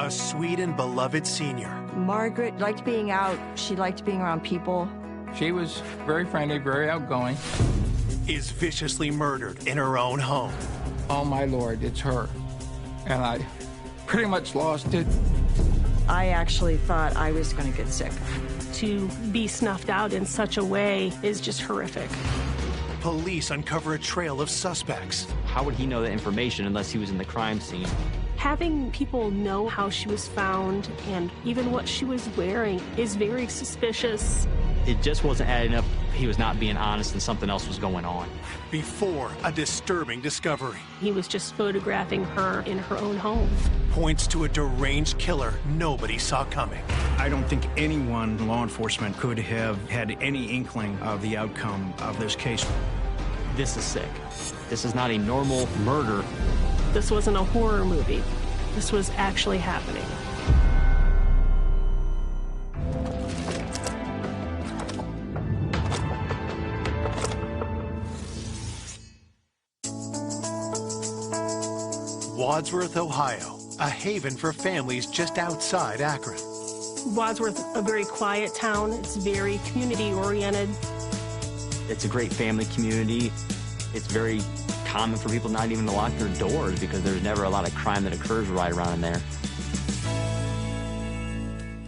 a sweet and beloved senior. Margaret liked being out. She liked being around people. She was very friendly, very outgoing. Is viciously murdered in her own home. Oh my Lord, it's her. And I pretty much lost it. I actually thought I was going to get sick. To be snuffed out in such a way is just horrific. Police uncover a trail of suspects. How would he know that information unless he was in the crime scene? Having people know how she was found and even what she was wearing is very suspicious. It just wasn't adding up. He was not being honest and something else was going on. Before a disturbing discovery. He was just photographing her in her own home. Points to a deranged killer nobody saw coming. I don't think anyone in law enforcement could have had any inkling of the outcome of this case. This is sick. This is not a normal murder. This wasn't a horror movie. This was actually happening. Wadsworth, Ohio, a haven for families just outside Akron. Wadsworth, a very quiet town. It's very community-oriented. It's a great family community. It's very common for people not even to lock their doors because there's never a lot of crime that occurs right around in there.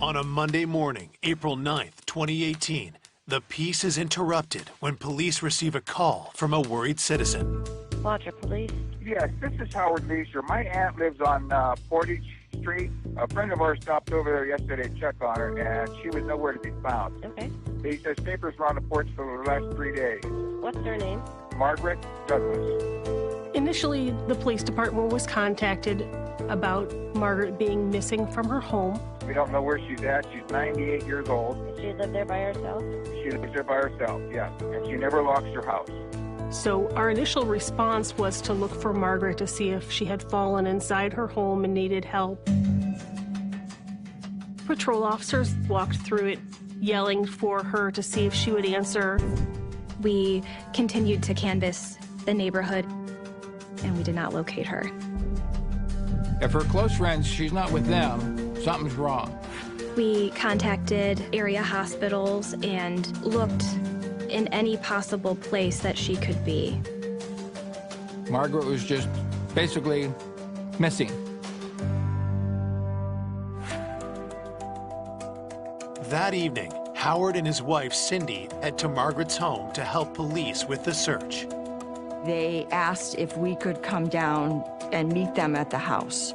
On a Monday morning, April 9th, 2018, the peace is interrupted when police receive a call from a worried citizen. Roger, police. Yes, this is Howard Leisure. My aunt lives on Portage Street. A friend of ours stopped over there yesterday to check on her, and she was nowhere to be found. Okay. He says papers were on the porch for the last 3 days. What's her name? Margaret Douglas. Initially, the police department was contacted about Margaret being missing from her home. We don't know where she's at. She's 98 years old. Does she live there by herself? She lives there by herself, yes. And she never locks her house. So our initial response was to look for Margaret to see if she had fallen inside her home and needed help. Patrol officers walked through it, yelling for her to see if she would answer. We continued to canvass the neighborhood, and we did not locate her. If her close friends, she's not with them, something's wrong. We contacted area hospitals and looked in any possible place that she could be. Margaret was just basically missing. That evening, Howard and his wife, Cindy, head to Margaret's home to help police with the search. They asked if we could come down and meet them at the house.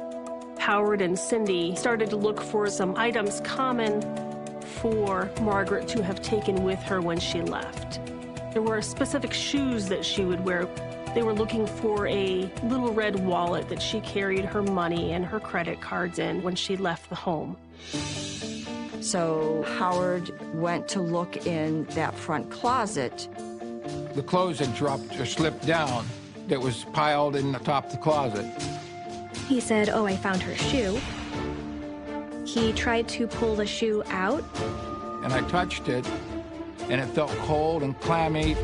Howard and Cindy started to look for some items common for Margaret to have taken with her when she left. There were specific shoes that she would wear. They were looking for a little red wallet that she carried her money and her credit cards in when she left the home. So Howard went to look in that front closet. The clothes had dropped or slipped down that was piled in the top of the closet. He said, "Oh, I found her shoe." He tried to pull the shoe out. And I touched it, and it felt cold and clammy.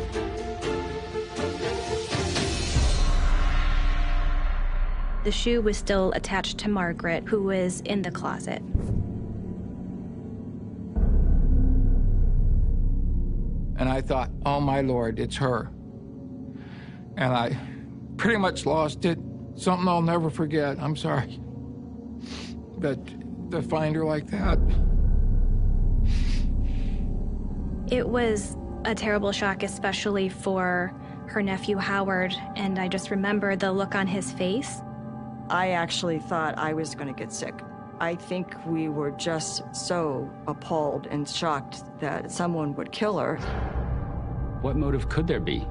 The shoe was still attached to Margaret, who was in the closet. And I thought, oh my Lord, it's her. And I pretty much lost it. Something I'll never forget, I'm sorry. But to find her like that. It was a terrible shock, especially for her nephew, Howard, and I just remember the look on his face. I actually thought I was going to get sick. I think we were just so appalled and shocked that someone would kill her. What motive could there be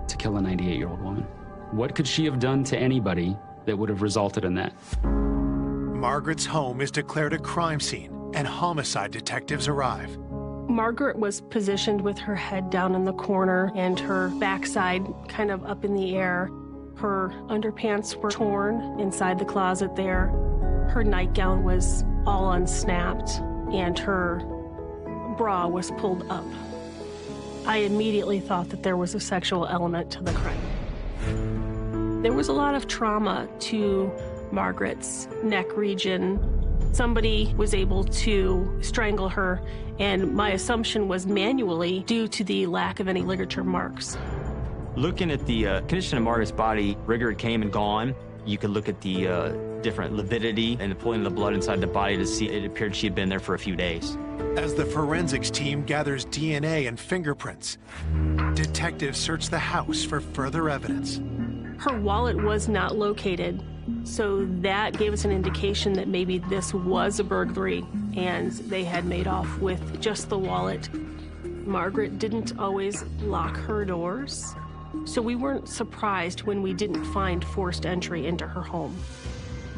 to kill a 98-year-old woman? What could she have done to anybody that would have resulted in that? Margaret's home is declared a crime scene, and homicide detectives arrive. Margaret was positioned with her head down in the corner and her backside kind of up in the air. Her underpants were torn inside the closet there. Her nightgown was all unsnapped, and her bra was pulled up. I immediately thought that there was a sexual element to the crime. There was a lot of trauma to Margaret's neck region. Somebody was able to strangle her, and my assumption was manually due to the lack of any ligature marks. Looking at the condition of Margaret's body, rigor came and gone. You could look at the different lividity and the pulling of the blood inside the body to see it appeared she had been there for a few days. As the forensics team gathers DNA and fingerprints, detectives search the house for further evidence. Her wallet was not located, so that gave us an indication that maybe this was a burglary and they had made off with just the wallet. Margaret didn't always lock her doors, so we weren't surprised when we didn't find forced entry into her home.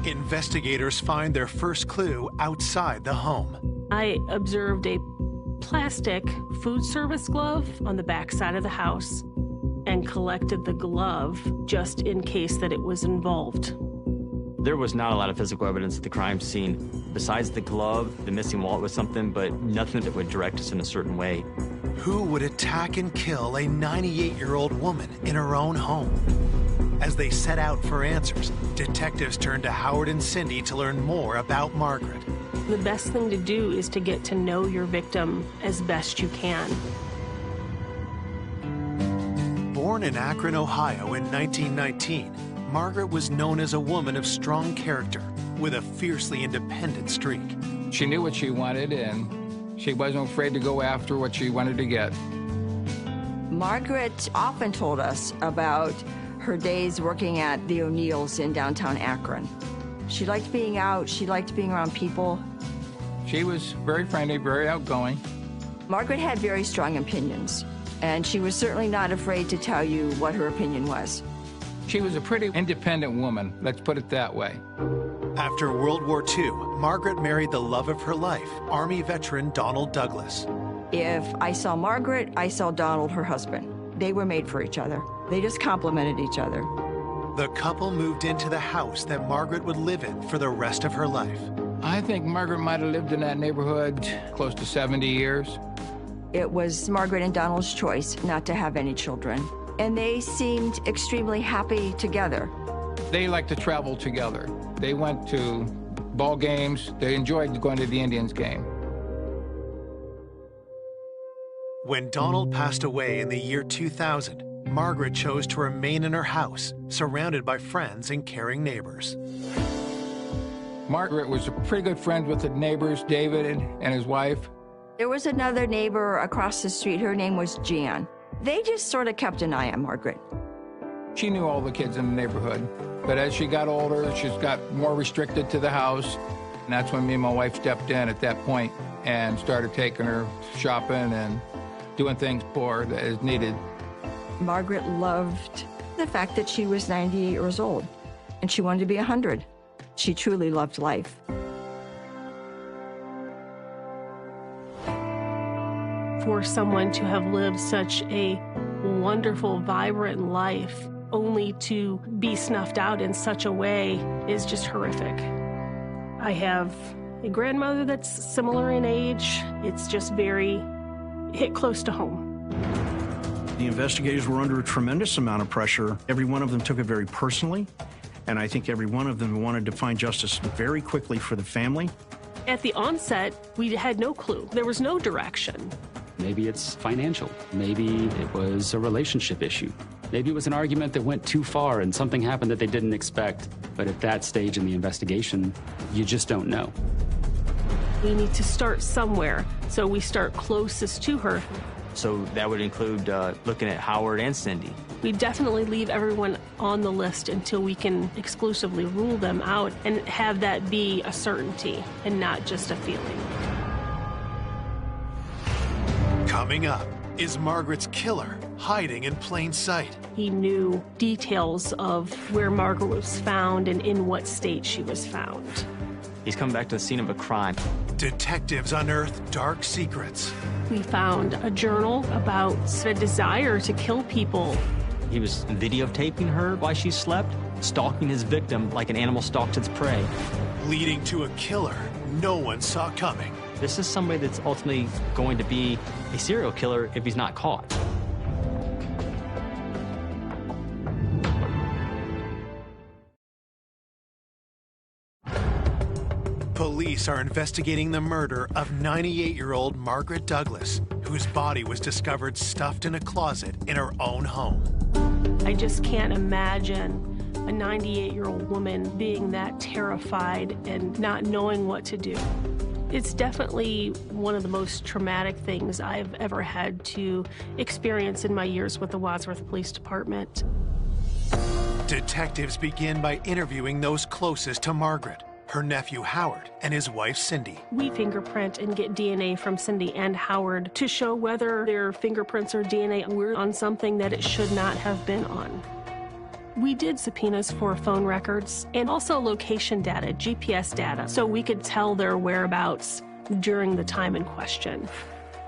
Investigators find their first clue outside the home. I observed a plastic food service glove on the back side of the house and collected the glove just in case that it was involved. There was not a lot of physical evidence at the crime scene. Besides the glove, the missing wallet was something, but nothing that would direct us in a certain way. Who would attack and kill a 98-year-old woman in her own home? As they set out for answers, detectives turn to Howard and Cindy to learn more about Margaret. The best thing to do is to get to know your victim as best you can. Born in Akron, Ohio in 1919, Margaret was known as a woman of strong character with a fiercely independent streak. She knew what she wanted, and she wasn't afraid to go after what she wanted to get. Margaret often told us about her days working at the O'Neill's in downtown Akron. She liked being out, she liked being around people. She was very friendly, very outgoing. Margaret had very strong opinions, and she was certainly not afraid to tell you what her opinion was. She was a pretty independent woman, let's put it that way. After World War II, Margaret married the love of her life, Army veteran Donald Douglas. If I saw Margaret, I saw Donald, her husband. They were made for each other. They just complemented each other. The couple moved into the house that Margaret would live in for the rest of her life. I think Margaret might have lived in that neighborhood close to 70 years. It was Margaret and Donald's choice not to have any children, and they seemed extremely happy together. They liked to travel together. They went to ball games. They enjoyed going to the Indians game. When Donald passed away in the year 2000, Margaret chose to remain in her house, surrounded by friends and caring neighbors. Margaret was a pretty good friend with the neighbors, David and his wife. There was another neighbor across the street. Her name was Jan. They just sort of kept an eye on Margaret. She knew all the kids in the neighborhood, but as she got older, she's got more restricted to the house. And that's when me and my wife stepped in at that point and started taking her shopping and doing things for her as needed. Margaret loved the fact that she was 98 years old, and she wanted to be 100. She truly loved life. For someone to have lived such a wonderful, vibrant life, only to be snuffed out in such a way is just horrific. I have a grandmother that's similar in age. It's just very hit close to home. The investigators were under a tremendous amount of pressure. Every one of them took it very personally, and I think every one of them wanted to find justice very quickly for the family. At the onset, we had no clue. There was no direction. Maybe it's financial. Maybe it was a relationship issue. Maybe it was an argument that went too far and something happened that they didn't expect. But at that stage in the investigation, you just don't know. We need to start somewhere, so we start closest to her. So that would include looking at Howard and Cindy. We definitely leave everyone on the list until we can exclusively rule them out and have that be a certainty and not just a feeling. Coming up, is Margaret's killer hiding in plain sight? He knew details of where Margaret was found and in what state she was found. He's come back to the scene of a crime. Detectives unearth dark secrets. We found a journal about a desire to kill people. He was videotaping her while she slept, stalking his victim like an animal stalks its prey. Leading to a killer no one saw coming. This is somebody that's ultimately going to be a serial killer if he's not caught. Police Police are investigating the murder of 98-year-old Margaret Douglas, whose body was discovered stuffed in a closet in her own home. I just can't imagine a 98-year-old woman being that terrified and not knowing what to do. It's definitely one of the most traumatic things I've ever had to experience in my years with the Wadsworth Police Department. Detectives begin by interviewing those closest to Margaret, her nephew Howard and his wife Cindy. We fingerprint and get DNA from Cindy and Howard to show whether their fingerprints or DNA were on something that it should not have been on. We did subpoenas for phone records and also location data, GPS data, so we could tell their whereabouts during the time in question.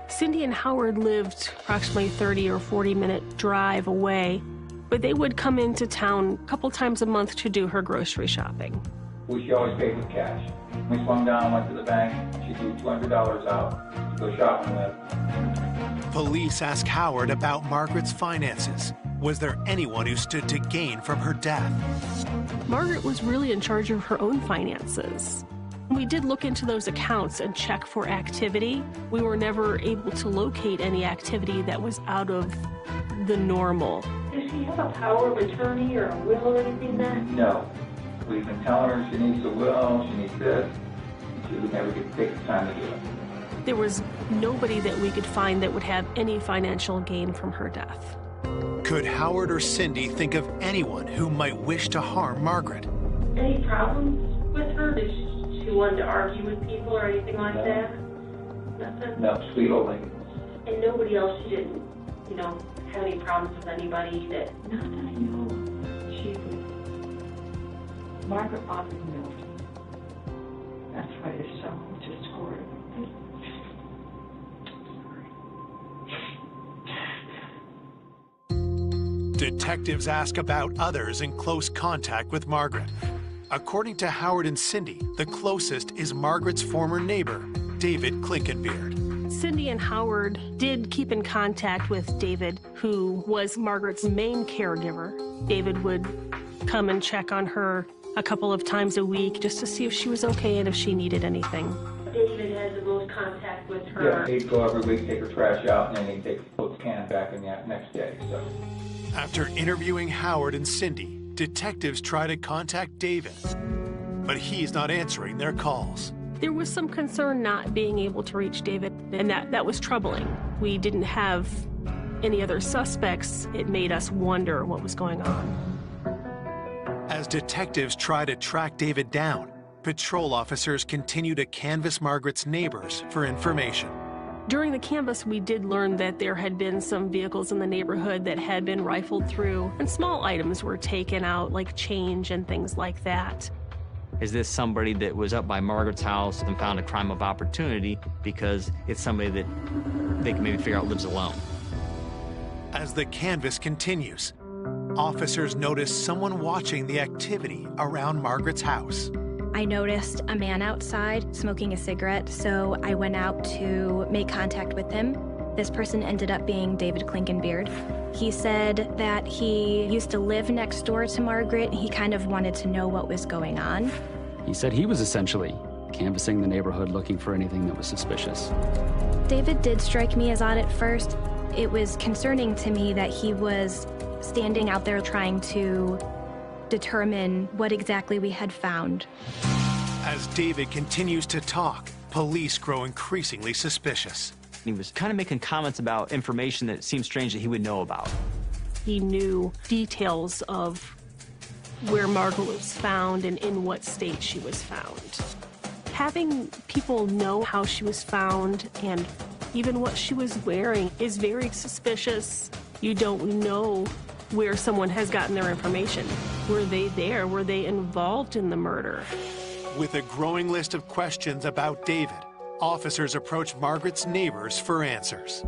Cindy and Howard lived approximately 30 or 40-minute drive away, but they would come into town a couple times a month to do her grocery shopping. She always paid with cash. We swung down, went to the bank, she threw $200 out to go shopping with. Police ask Howard about Margaret's finances. Was there anyone who stood to gain from her death? Margaret was really in charge of her own finances. We did look into those accounts and check for activity. We were never able to locate any activity that was out of the normal. Does she have a power of attorney or a will or anything then? No. We've been telling her she needs a will, she needs this. She would never take the time to do it. There was nobody that we could find that would have any financial gain from her death. Could Howard or Cindy think of anyone who might wish to harm Margaret? Any problems with her? Did she want to argue with people or anything like that? Nothing? No, sweet old lady. And nobody else, she didn't, have any problems with anybody that... Not that I know of. She was... Margaret often milk. That's why it's so just horrible. Detectives ask about others in close contact with Margaret. According to Howard and Cindy, the closest is Margaret's former neighbor, David Klinkenbeard. Cindy and Howard did keep in contact with David, who was Margaret's main caregiver. David would come and check on her a couple of times a week just to see if she was okay and if she needed anything. David has the most contact with her. Yeah, he'd go every week, take her trash out, and then he'd put the can back in the next day. So. After interviewing Howard and Cindy, detectives try to contact David, but he's not answering their calls. There was some concern not being able to reach David, and that was troubling. We didn't have any other suspects. It made us wonder what was going on. As detectives try to track David down, patrol officers continue to canvass Margaret's neighbors for information. During the canvass, we did learn that there had been some vehicles in the neighborhood that had been rifled through, and small items were taken out, like change and things like that. Is this somebody that was up by Margaret's house and found a crime of opportunity because it's somebody that they can maybe figure out lives alone? As the canvass continues, officers notice someone watching the activity around Margaret's house. I noticed a man outside smoking a cigarette, so I went out to make contact with him. This person ended up being David Klinkenbeard. He said that he used to live next door to Margaret. He kind of wanted to know what was going on. He said he was essentially canvassing the neighborhood looking for anything that was suspicious. David did strike me as odd at first. It was concerning to me that he was standing out there trying to determine what exactly we had found. As David continues to talk, police grow increasingly suspicious. He was kind of making comments about information that seemed strange that he would know about. He knew details of where Margaret was found and in what state she was found. Having people know how she was found and even what she was wearing is very suspicious. You don't know where someone has gotten their information. Were they there? Were they involved in the murder? With a growing list of questions about David, officers approach Margaret's neighbors for answers.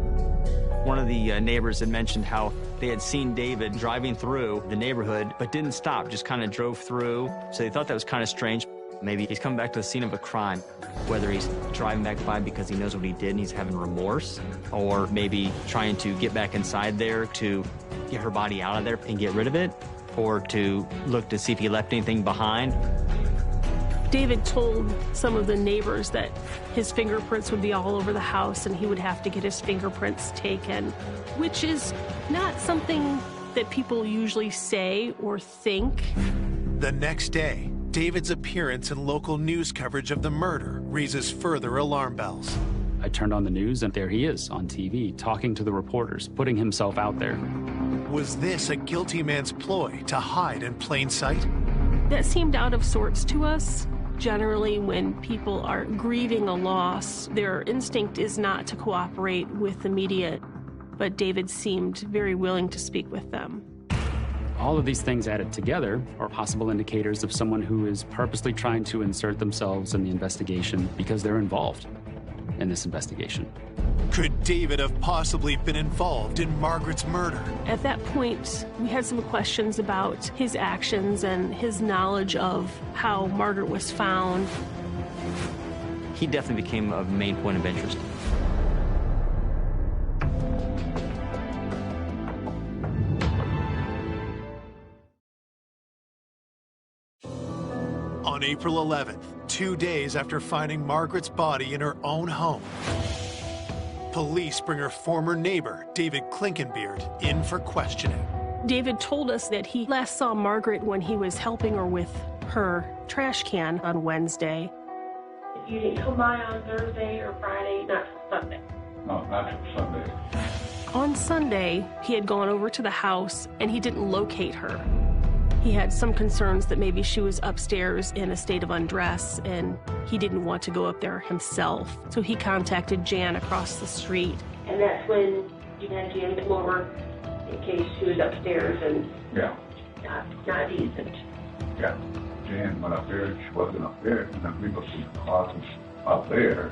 One of the neighbors had mentioned how they had seen David driving through the neighborhood, but didn't stop, just kind of drove through. So they thought that was kind of strange. Maybe he's coming back to the scene of a crime, whether he's driving back by because he knows what he did and he's having remorse, or maybe trying to get back inside there to get her body out of there and get rid of it, or to look to see if he left anything behind. David told some of the neighbors that his fingerprints would be all over the house and he would have to get his fingerprints taken, which is not something that people usually say or think. The next day, David's appearance in local news coverage of the murder raises further alarm bells. I turned on the news and there he is on TV, talking to the reporters, putting himself out there. Was this a guilty man's ploy to hide in plain sight? That seemed out of sorts to us. Generally, when people are grieving a loss, their instinct is not to cooperate with the media, but David seemed very willing to speak with them. All of these things added together are possible indicators of someone who is purposely trying to insert themselves in the investigation because they're involved in this investigation. Could David have possibly been involved in Margaret's murder? At that point, we had some questions about his actions and his knowledge of how Margaret was found. He definitely became a main point of interest. On April 11th, 2 days after finding Margaret's body in her own home, police bring her former neighbor, David Klinkenbeard, in for questioning. David told us that he last saw Margaret when he was helping her with her trash can on Wednesday. You didn't come by on Thursday or Friday, not till Sunday? No, not till Sunday. On Sunday, he had gone over to the house and he didn't locate her. He had some concerns that maybe she was upstairs in a state of undress and he didn't want to go up there himself. So he contacted Jan across the street. And that's when you had Jan come over in case she was upstairs and not decent. Yeah, Jan went up there, she wasn't up there, and then we looked in the closets up there.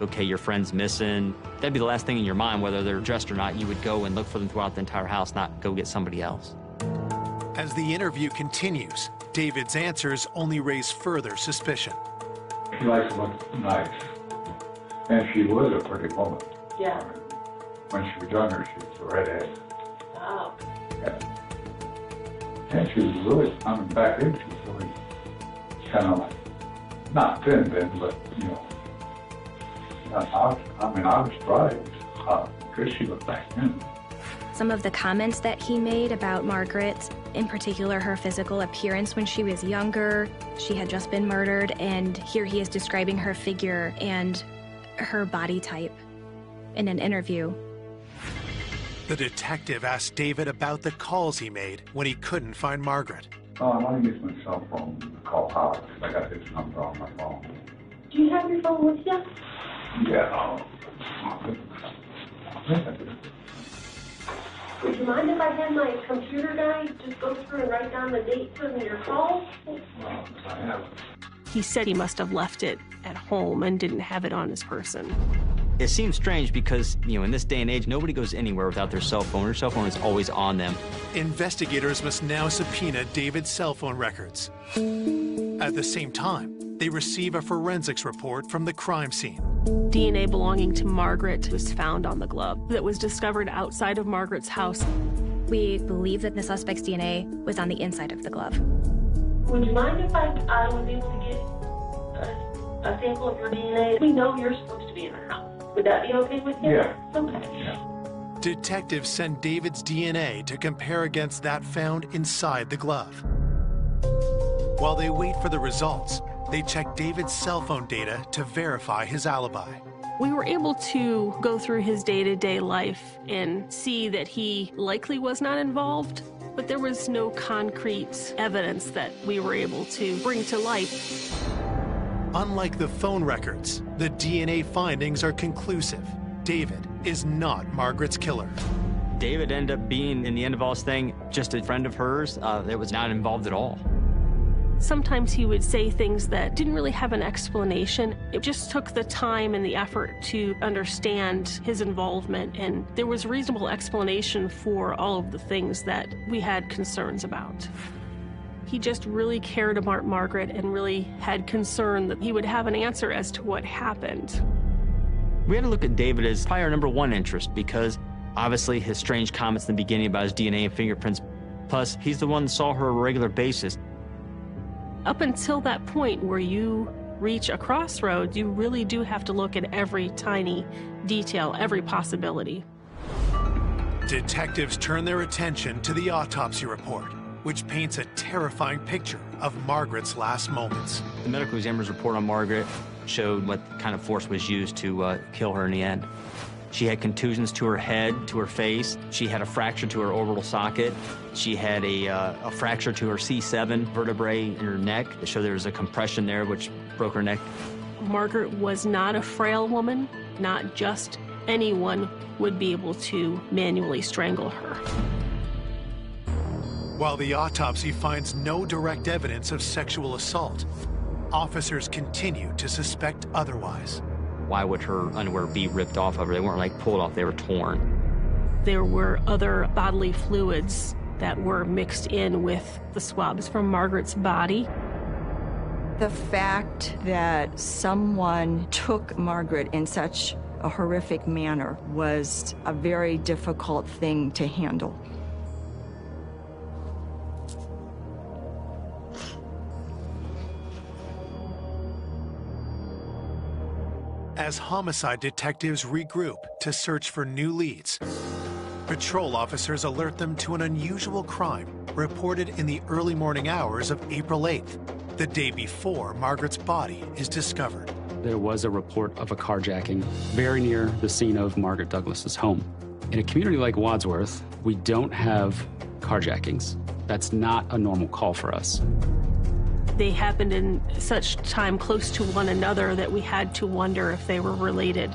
Okay, your friend's missing. That'd be the last thing in your mind, whether they're dressed or not. You would go and look for them throughout the entire house, not go get somebody else. As the interview continues, David's answers only raise further suspicion. She likes to look nice, and she was a pretty woman. Yeah. When she was younger, she was a redhead. Wow. Yeah. And she was really, I mean, back then she was really kind of like, not thin, but, you know, I was surprised because she looked back then. Some of the comments that he made about Margaret, in particular her physical appearance when she was younger, she had just been murdered, and here he is describing her figure and her body type in an interview. The detective asked David about the calls he made when he couldn't find Margaret. Oh, I want to use my cell phone to call Howard. I got his number on my phone. Do you have your phone with you? Yeah. Would you mind if I had my computer guy just go through and write down the dates of your calls? I have. He said he must have left it at home and didn't have it on his person. It seems strange because, you know, in this day and age, nobody goes anywhere without their cell phone. Their cell phone is always on them. Investigators must now subpoena David's cell phone records. At the same time, they receive a forensics report from the crime scene. DNA belonging to Margaret was found on the glove that was discovered outside of Margaret's house. We believe that the suspect's DNA was on the inside of the glove. Would you mind if I was able to get a sample of your DNA? We know you're supposed to be in the house. Would that be okay with you? Yeah. Okay. Yeah. Detectives send David's DNA to compare against that found inside the glove. While they wait for the results, they check David's cell phone data to verify his alibi. We were able to go through his day-to-day life and see that he likely was not involved, but there was no concrete evidence that we were able to bring to light. Unlike the phone records, the DNA findings are conclusive. David is not Margaret's killer. David ended up being, in the end of all this thing, just a friend of hers that was not involved at all. Sometimes he would say things that didn't really have an explanation. It just took the time and the effort to understand his involvement, and there was reasonable explanation for all of the things that we had concerns about. He just really cared about Margaret and really had concern that he would have an answer as to what happened. We had to look at David as probably our #1 interest because obviously his strange comments in the beginning about his DNA and fingerprints, plus he's the one that saw her on a regular basis. Up until that point where you reach a crossroads, you really do have to look at every tiny detail, every possibility. Detectives turn their attention to the autopsy report, which paints a terrifying picture of Margaret's last moments. The medical examiner's report on Margaret showed what kind of force was used to kill her in the end. She had contusions to her head, to her face. She had a fracture to her orbital socket. She had a fracture to her C7 vertebrae in her neck. It showed there was a compression there, which broke her neck. Margaret was not a frail woman. Not just anyone would be able to manually strangle her. While the autopsy finds no direct evidence of sexual assault, officers continue to suspect otherwise. Why would her underwear be ripped off of her? They weren't like pulled off, they were torn. There were other bodily fluids that were mixed in with the swabs from Margaret's body. The fact that someone took Margaret in such a horrific manner was a very difficult thing to handle. As homicide detectives regroup to search for new leads, patrol officers alert them to an unusual crime reported in the early morning hours of April 8th, the day before Margaret's body is discovered. There was a report of a carjacking very near the scene of Margaret Douglas's home. In a community like Wadsworth, we don't have carjackings. That's not a normal call for us. They happened in such time close to one another that we had to wonder if they were related.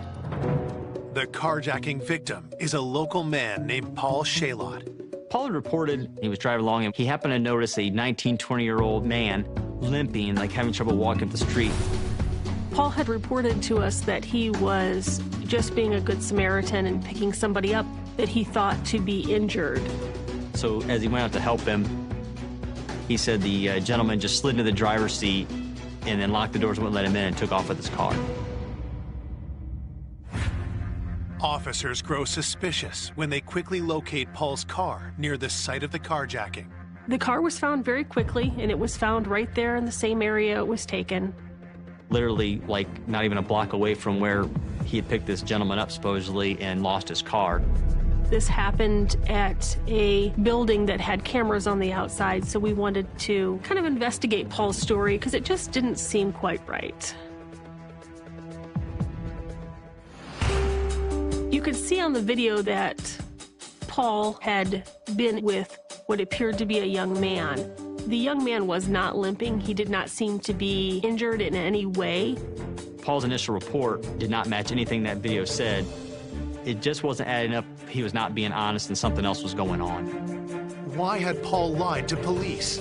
The carjacking victim is a local man named Paul Shalott. Paul had reported he was driving along and he happened to notice a 19, 20-year-old man limping, like having trouble walking up the street. Paul had reported to us that he was just being a good Samaritan and picking somebody up that he thought to be injured. So as he went out to help him, he said the gentleman just slid into the driver's seat and then locked the doors, wouldn't let him in, and took off with his car. Officers grow suspicious when they quickly locate Paul's car near the site of the carjacking. The car was found very quickly, and it was found right there in the same area it was taken. Literally, like, not even a block away from where he had picked this gentleman up, supposedly, and lost his car. This happened at a building that had cameras on the outside, so we wanted to kind of investigate Paul's story because it just didn't seem quite right. You could see on the video that Paul had been with what appeared to be a young man. The young man was not limping. He did not seem to be injured in any way. Paul's initial report did not match anything that video said. It just wasn't adding up. He was not being honest and something else was going on. Why had Paul lied to police?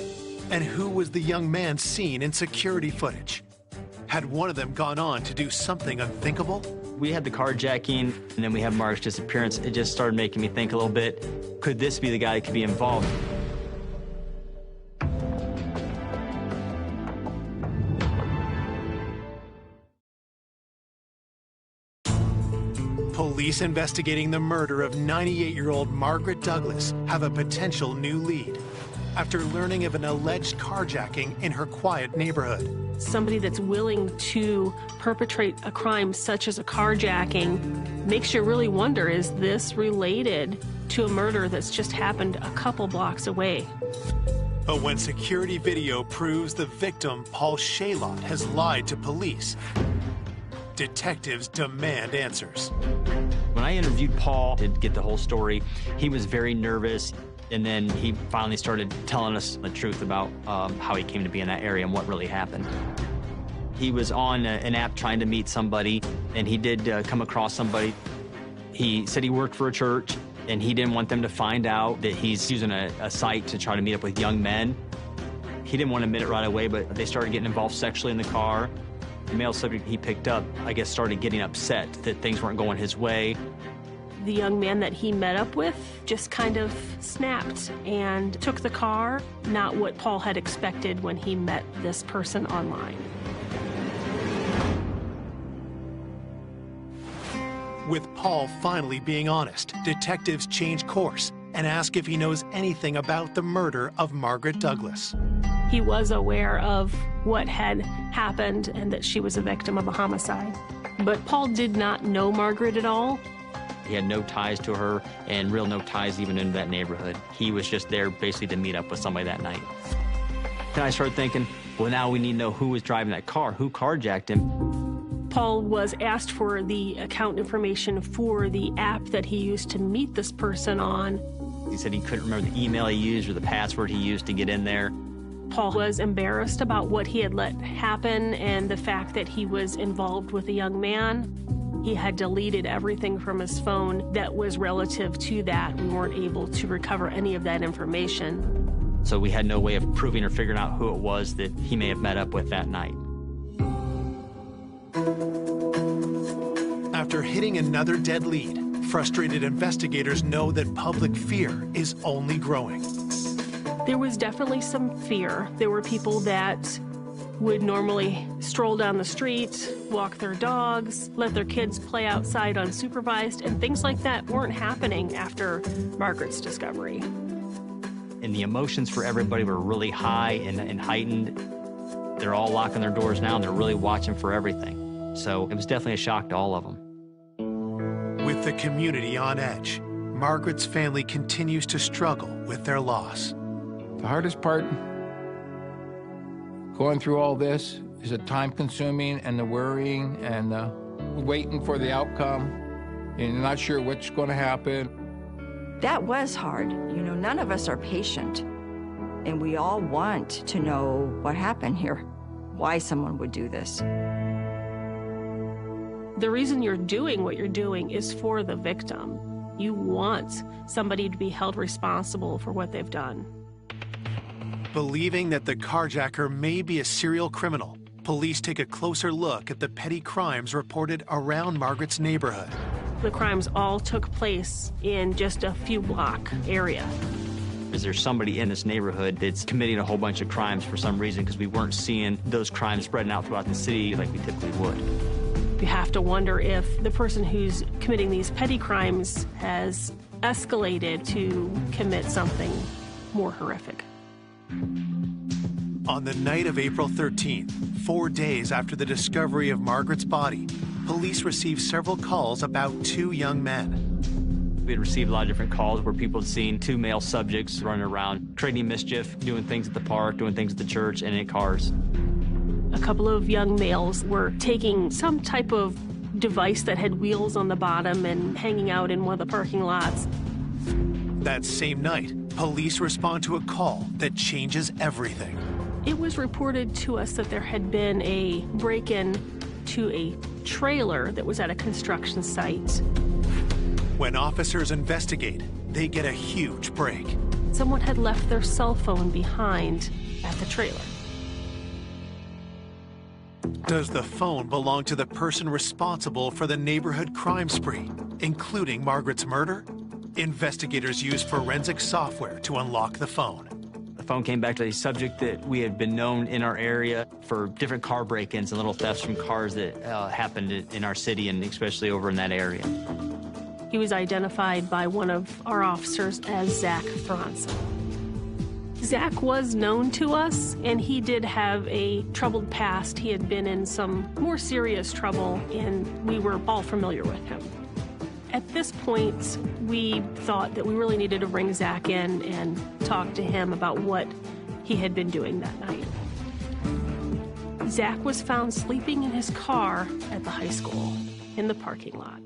And who was the young man seen in security footage? Had one of them gone on to do something unthinkable? We had the carjacking, and then we had Mark's disappearance. It just started making me think a little bit, could this be the guy that could be involved? Police investigating the murder of 98-year-old Margaret Douglas have a potential new lead after learning of an alleged carjacking in her quiet neighborhood. Somebody that's willing to perpetrate a crime such as a carjacking makes you really wonder, is this related to a murder that's just happened a couple blocks away? But when security video proves the victim, Paul Shalott, has lied to police, detectives demand answers. When I interviewed Paul to get the whole story, he was very nervous, and then he finally started telling us the truth about how he came to be in that area and what really happened. He was on an app trying to meet somebody, and he did come across somebody. He said he worked for a church, and he didn't want them to find out that he's using a site to try to meet up with young men. He didn't want to admit it right away, but they started getting involved sexually in the car. The male subject he picked up, I guess, started getting upset that things weren't going his way. The young man that he met up with just kind of snapped and took the car, not what Paul had expected when he met this person online. With Paul finally being honest, detectives change course and ask if he knows anything about the murder of Margaret Douglas. He was aware of what had happened and that she was a victim of a homicide. But Paul did not know Margaret at all. He had no ties to her and real no ties even in that neighborhood. He was just there basically to meet up with somebody that night. Then I started thinking, well, now we need to know who was driving that car, who carjacked him. Paul was asked for the account information for the app that he used to meet this person on. He said he couldn't remember the email he used or the password he used to get in there. Paul was embarrassed about what he had let happen and the fact that he was involved with a young man. He had deleted everything from his phone that was relative to that. We weren't able to recover any of that information. So we had no way of proving or figuring out who it was that he may have met up with that night. After hitting another dead lead, frustrated investigators know that public fear is only growing. There was definitely some fear. There were people that would normally stroll down the street, walk their dogs, let their kids play outside unsupervised, and things like that weren't happening after Margaret's discovery. And the emotions for everybody were really high and heightened. They're all locking their doors now, and they're really watching for everything. So it was definitely a shock to all of them. With the community on edge, Margaret's family continues to struggle with their loss. The hardest part going through all this is the time-consuming and the worrying and waiting for the outcome. And you're not sure what's going to happen. That was hard. You know, none of us are patient. And we all want to know what happened here, why someone would do this. The reason you're doing what you're doing is for the victim. You want somebody to be held responsible for what they've done. Believing that the carjacker may be a serial criminal, police take a closer look at the petty crimes reported around Margaret's neighborhood. The crimes all took place in just a few block area. Is there somebody in this neighborhood that's committing a whole bunch of crimes for some reason, because we weren't seeing those crimes spreading out throughout the city like we typically would? You have to wonder if the person who's committing these petty crimes has escalated to commit something more horrific. On the night of April 13th, 4 days after the discovery of Margaret's body, police received several calls about two young men. We had received a lot of different calls where people had seen two male subjects running around, creating mischief, doing things at the park, doing things at the church, and in cars. A couple of young males were taking some type of device that had wheels on the bottom and hanging out in one of the parking lots. That same night, police respond to a call that changes everything. It was reported to us that there had been a break-in to a trailer that was at a construction site. When officers investigate, they get a huge break. Someone had left their cell phone behind at the trailer. Does the phone belong to the person responsible for the neighborhood crime spree, including Margaret's murder? Investigators used forensic software to unlock the phone. The phone came back to a subject that we had been known in our area for different car break-ins and little thefts from cars that happened in our city and especially over in that area. He was identified by one of our officers as Zach Thronson. Zach was known to us, and he did have a troubled past. He had been in some more serious trouble, and we were all familiar with him. At this point, we thought that we really needed to bring Zach in and talk to him about what he had been doing that night. Zach was found sleeping in his car at the high school in the parking lot.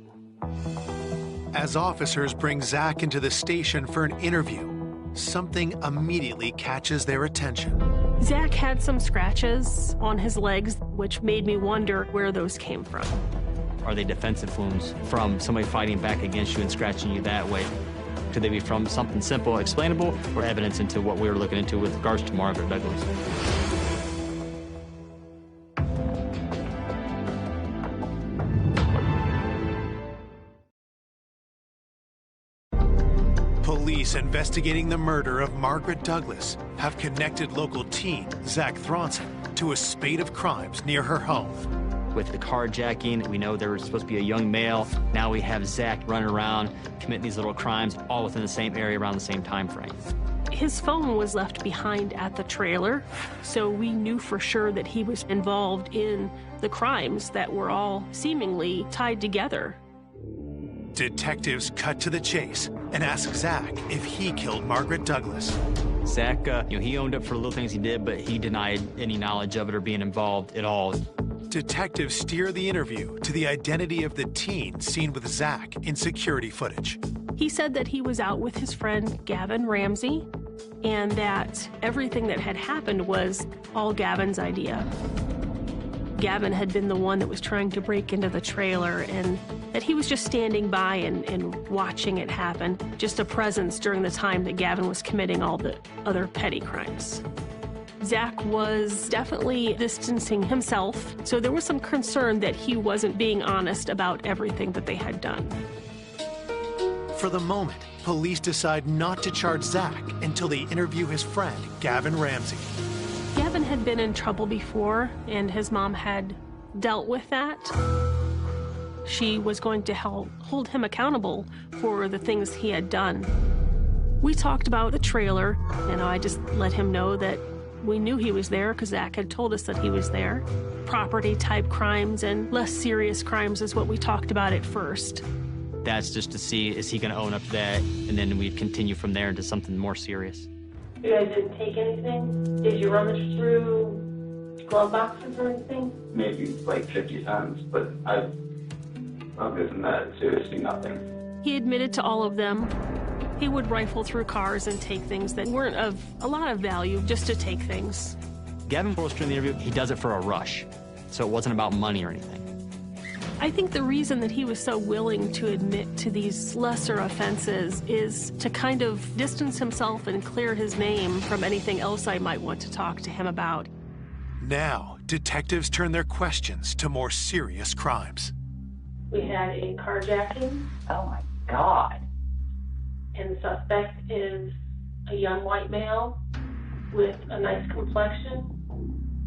As officers bring Zach into the station for an interview, something immediately catches their attention. Zach had some scratches on his legs, which made me wonder where those came from. Are they defensive wounds from somebody fighting back against you and scratching you that way? Could they be from something simple, explainable, or evidence into what we were looking into with regards to Margaret Douglas? Police investigating the murder of Margaret Douglas have connected local teen Zach Thronson to a spate of crimes near her home. With the carjacking, we know there was supposed to be a young male. Now we have Zach running around, committing these little crimes, all within the same area around the same time frame. His phone was left behind at the trailer, so we knew for sure that he was involved in the crimes that were all seemingly tied together. Detectives cut to the chase and ask Zach if he killed Margaret Douglas. Zach, he owned up for little things he did, but he denied any knowledge of it or being involved at all. Detectives steer the interview to the identity of the teen seen with Zach in security footage. He said that he was out with his friend Gavin Ramsey, and that everything that had happened was all Gavin's idea. Gavin had been the one that was trying to break into the trailer, and that he was just standing by and watching it happen, just a presence during the time that Gavin was committing all the other petty crimes. Zach was definitely distancing himself, so there was some concern that he wasn't being honest about everything that they had done. For the moment, police decide not to charge Zach until they interview his friend, Gavin Ramsey. Gavin had been in trouble before, and his mom had dealt with that. She was going to hold him accountable for the things he had done. We talked about the trailer, and I just let him know that we knew he was there because Zach had told us that he was there. Property-type crimes and less serious crimes is what we talked about at first. That's just to see, is he going to own up to that? And then we'd continue from there into something more serious. You guys didn't take anything? Did you rummage through glove boxes or anything? Maybe like 50 times, but other than that, seriously nothing. He admitted to all of them. He would rifle through cars and take things that weren't of a lot of value, just to take things. Gavin told us during the interview he does it for a rush, so it wasn't about money or anything. I think the reason that he was so willing to admit to these lesser offenses is to kind of distance himself and clear his name from anything else I might want to talk to him about. Now, detectives turn their questions to more serious crimes. We had a carjacking. Oh my God. And the suspect is a young white male with a nice complexion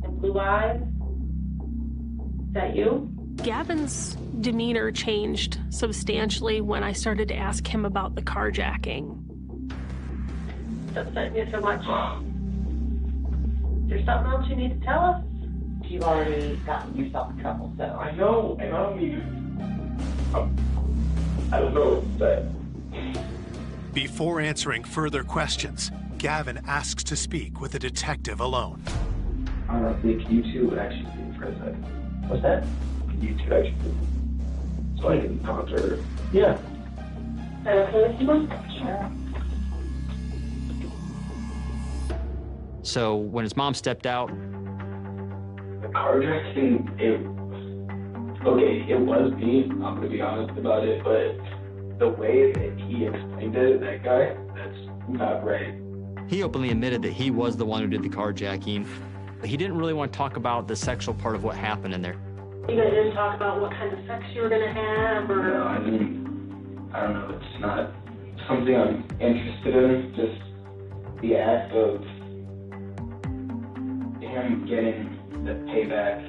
and blue eyes. Is that you? Gavin's demeanor changed substantially when I started to ask him about the carjacking. It's upset me so much. Is there something else you need to tell us? You've already gotten yourself in trouble, so. I know, I don't know that. Before answering further questions, Gavin asks to speak with a detective alone. I don't think you two would actually be for a second. What's that? You two actually. So I can talk to her. Yeah. Sure. So when his mom stepped out, the carjacking, it was me, I'm gonna be honest about it, but the way that he explained it, that guy, that's not right. he openly admitted that he was the one who did the carjacking. But he didn't really want to talk about the sexual part of what happened in there. You guys didn't talk about what kind of sex you were going to have, or... No, I don't know, it's not something I'm interested in, just the act of him getting the payback,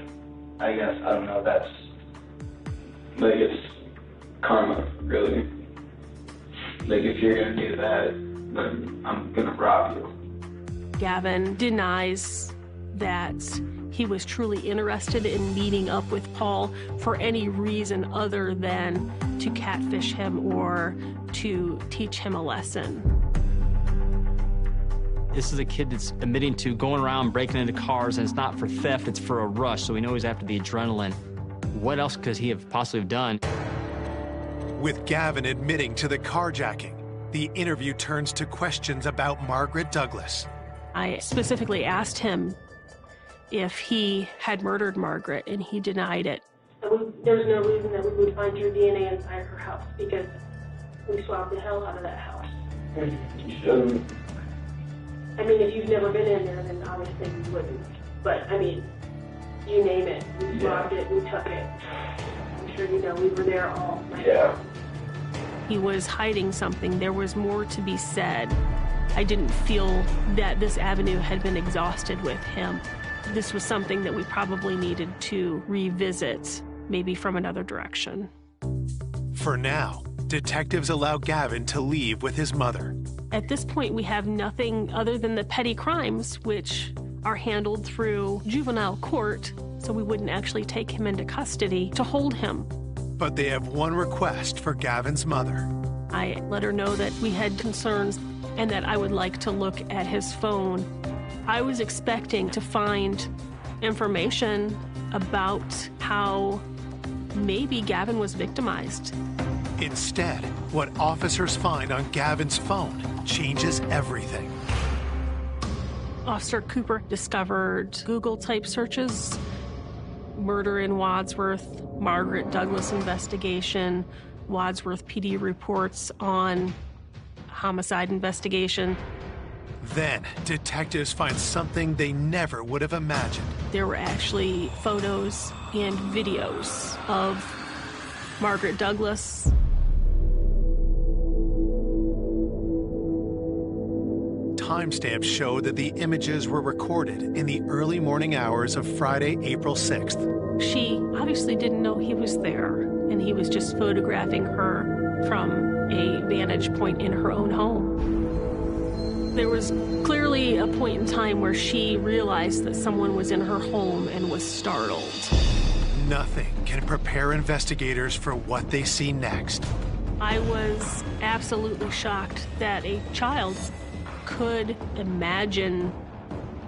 I guess, I don't know, that's, like, it's karma, really. Like, if you're gonna do that, then I'm gonna rob you. Gavin denies that he was truly interested in meeting up with Paul for any reason other than to catfish him or to teach him a lesson. This is a kid that's admitting to going around breaking into cars, and it's not for theft, it's for a rush, so we know he's after the adrenaline. What else could he have possibly have done? With Gavin admitting to the carjacking, the interview turns to questions about Margaret Douglas. I specifically asked him if he had murdered Margaret, and he denied it. There's no reason that we would find your DNA inside her house, because we swabbed the hell out of that house. You shouldn't. I mean, if you've never been in there, then obviously you wouldn't. But, I mean, you name it. We swabbed it, we took it. I'm sure you know we were there all night. Yeah. He was hiding something. There was more to be said. I didn't feel that this avenue had been exhausted with him. This was something that we probably needed to revisit, maybe from another direction. For now, detectives allow Gavin to leave with his mother. At this point, we have nothing other than the petty crimes, which are handled through juvenile court, so we wouldn't actually take him into custody to hold him. But they have one request for Gavin's mother. I let her know that we had concerns and that I would like to look at his phone. I was expecting to find information about how maybe Gavin was victimized. Instead, what officers find on Gavin's phone changes everything. Officer Cooper discovered Google-type searches, murder in Wadsworth, Margaret Douglas investigation, Wadsworth PD reports on homicide investigation. Then, detectives find something they never would have imagined. There were actually photos and videos of Margaret Douglas. Timestamps show that the images were recorded in the early morning hours of Friday, April 6th. She obviously didn't know he was there, and he was just photographing her from a vantage point in her own home. There was clearly a point in time where she realized that someone was in her home and was startled. Nothing can prepare investigators for what they see next. I was absolutely shocked that a child could imagine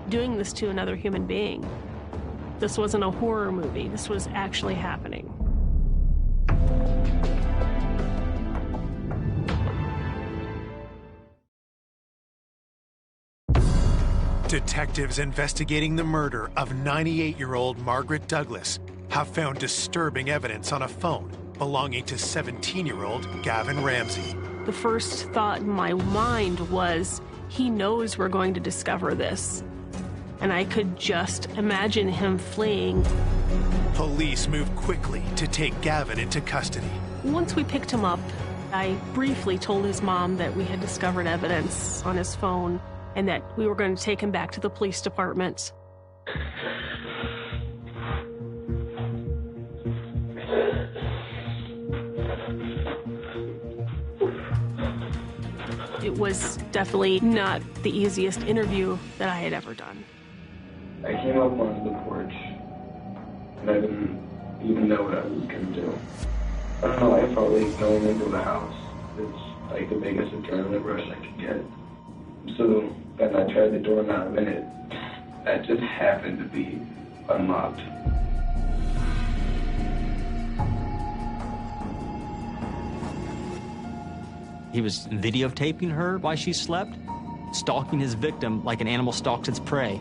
doing this to another human being. This wasn't a horror movie. This was actually happening. Detectives investigating the murder of 98-year-old Margaret Douglas have found disturbing evidence on a phone belonging to 17-year-old Gavin Ramsey. The first thought in my mind was, he knows we're going to discover this. And I could just imagine him fleeing. Police moved quickly to take Gavin into custody. Once we picked him up, I briefly told his mom that we had discovered evidence on his phone and that we were going to take him back to the police department. It was definitely not the easiest interview that I had ever done. I came up onto the porch, and I didn't even know what I was going to do. I don't know, I felt like going into the house is like the biggest adrenaline rush I could get. So then I tried the doorknob, and that just happened to be unlocked. He was videotaping her while she slept, stalking his victim like an animal stalks its prey.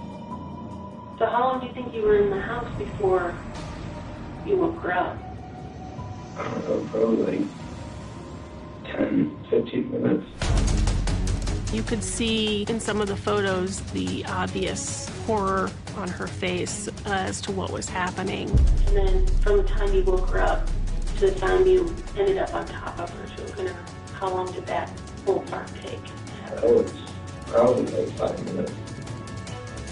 So how long do you think you were in the house before you woke her up? I don't know, probably like 10, 15 minutes. You could see in some of the photos the obvious horror on her face as to what was happening. And then from the time you woke her up to the time you ended up on top of her, how long did that whole part take? That was probably like 5 minutes.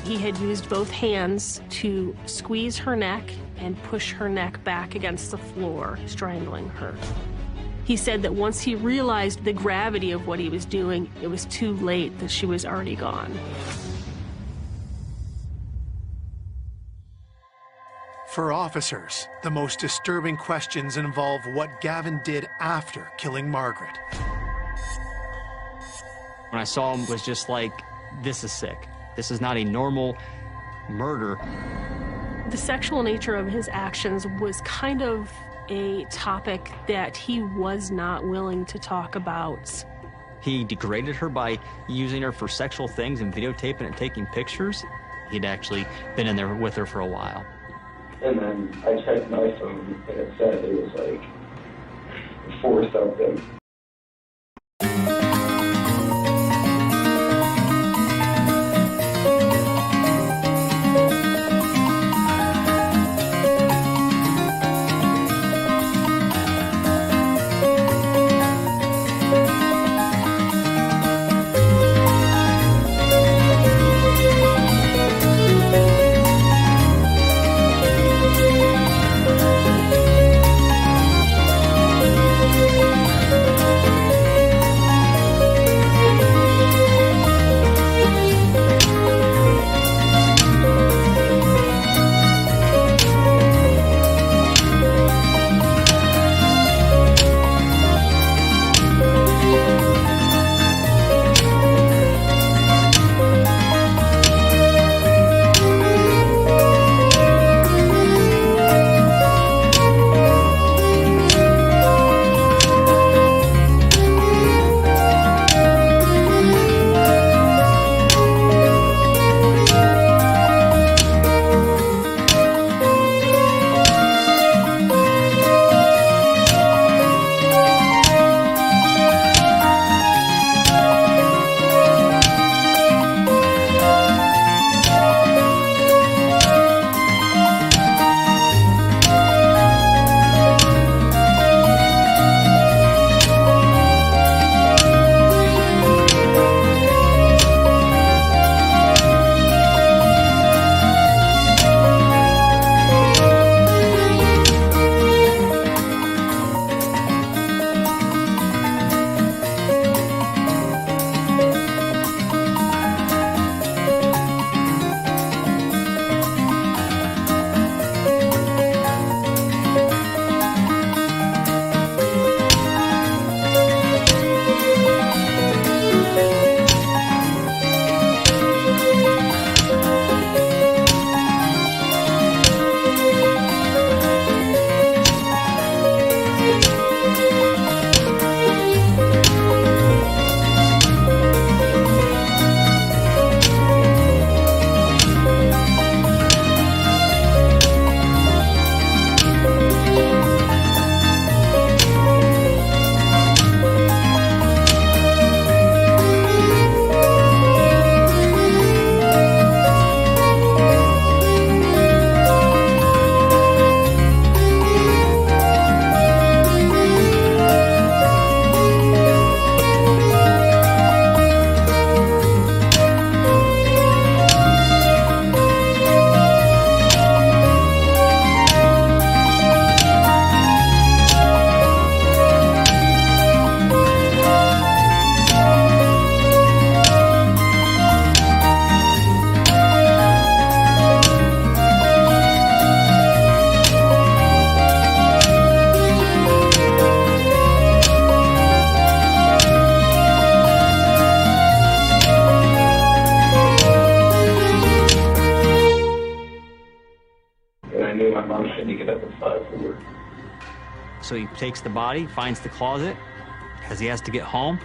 He had used both hands to squeeze her neck and push her neck back against the floor, strangling her. He said that once he realized the gravity of what he was doing, it was too late, that she was already gone. For officers, the most disturbing questions involve what Gavin did after killing Margaret. When I saw him, it was just like, this is sick. This is not a normal murder. The sexual nature of his actions was kind of a topic that he was not willing to talk about. He degraded her by using her for sexual things and videotaping and taking pictures. He'd actually been in there with her for a while. And then I checked my phone, and it said it was like 4 something. So he takes the body, finds the closet, because he has to get home.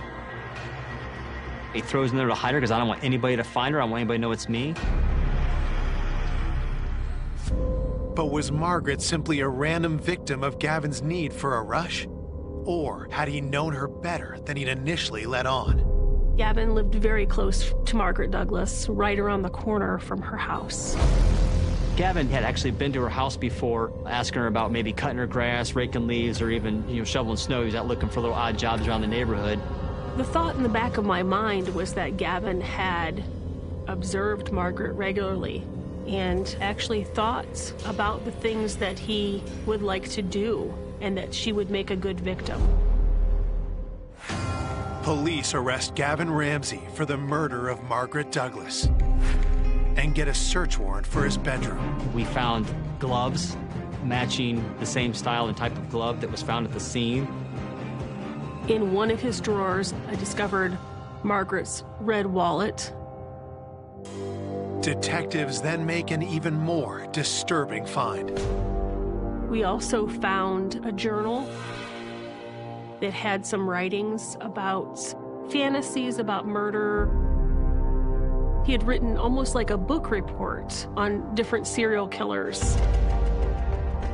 He throws in there to hide her because I don't want anybody to find her. I don't want anybody to know it's me. But was Margaret simply a random victim of Gavin's need for a rush? Or had he known her better than he'd initially let on? Gavin lived very close to Margaret Douglas, right around the corner from her house. Gavin had actually been to her house before, asking her about maybe cutting her grass, raking leaves, or even, shoveling snow. He was out looking for little odd jobs around the neighborhood. The thought in the back of my mind was that Gavin had observed Margaret regularly and actually thought about the things that he would like to do and that she would make a good victim. Police arrest Gavin Ramsey for the murder of Margaret Douglas and get a search warrant for his bedroom. We found gloves matching the same style and type of glove that was found at the scene. In one of his drawers, I discovered Margaret's red wallet. Detectives then make an even more disturbing find. We also found a journal that had some writings about fantasies about murder. He had written almost like a book report on different serial killers.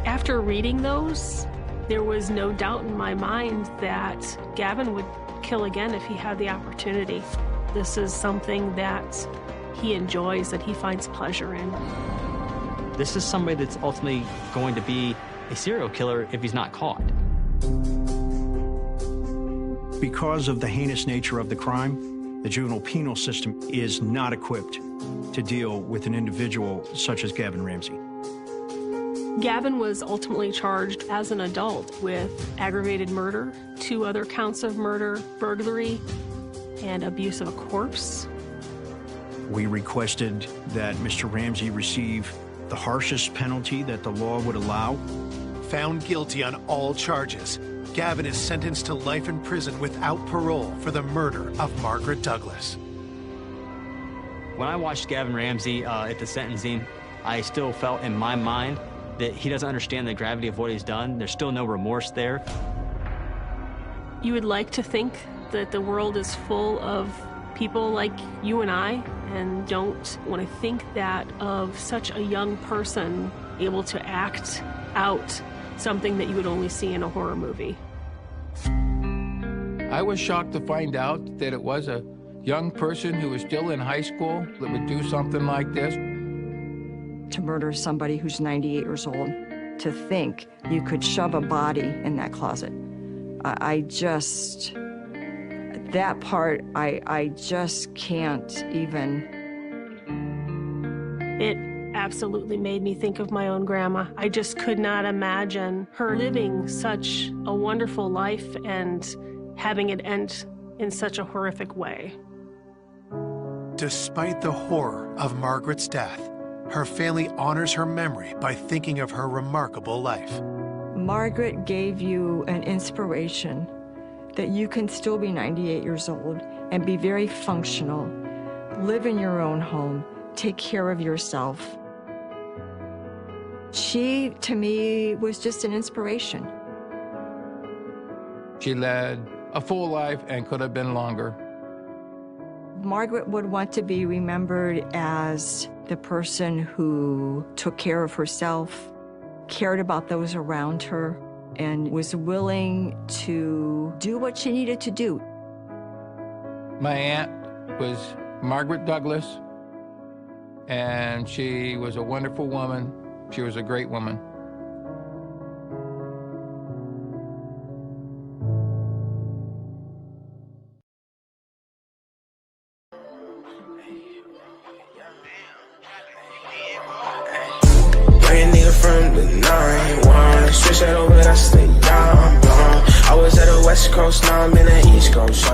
After reading those, there was no doubt in my mind that Gavin would kill again if he had the opportunity. This is something that he enjoys, that he finds pleasure in. This is somebody that's ultimately going to be a serial killer if he's not caught. Because of the heinous nature of the crime, the juvenile penal system is not equipped to deal with an individual such as Gavin Ramsey. Gavin was ultimately charged as an adult with aggravated murder, 2 other counts of murder, burglary, and abuse of a corpse. We requested that Mr. Ramsey receive the harshest penalty that the law would allow. Found guilty on all charges, Gavin is sentenced to life in prison without parole for the murder of Margaret Douglas. When I watched Gavin Ramsey at the sentencing, I still felt in my mind that he doesn't understand the gravity of what he's done. There's still no remorse there. You would like to think that the world is full of people like you and I, and don't want to think that of such a young person able to act out something that you would only see in a horror movie. I was shocked to find out that it was a young person who was still in high school that would do something like this. To murder somebody who's 98 years old, to think you could shove a body in that closet. That part, I just can't even. It absolutely made me think of my own grandma. I just could not imagine her living such a wonderful life and having it end in such a horrific way. Despite the horror of Margaret's death, her family honors her memory by thinking of her remarkable life. Margaret gave you an inspiration that you can still be 98 years old and be very functional, live in your own home, take care of yourself. She, to me, was just an inspiration. She led a full life and could have been longer. Margaret would want to be remembered as the person who took care of herself, cared about those around her, and was willing to do what she needed to do. My aunt was Margaret Douglas, and she was a wonderful woman. She was a great woman. From the 9-1, switch that over, that's the young blonde. I was at the West Coast, now I'm in the East Coast.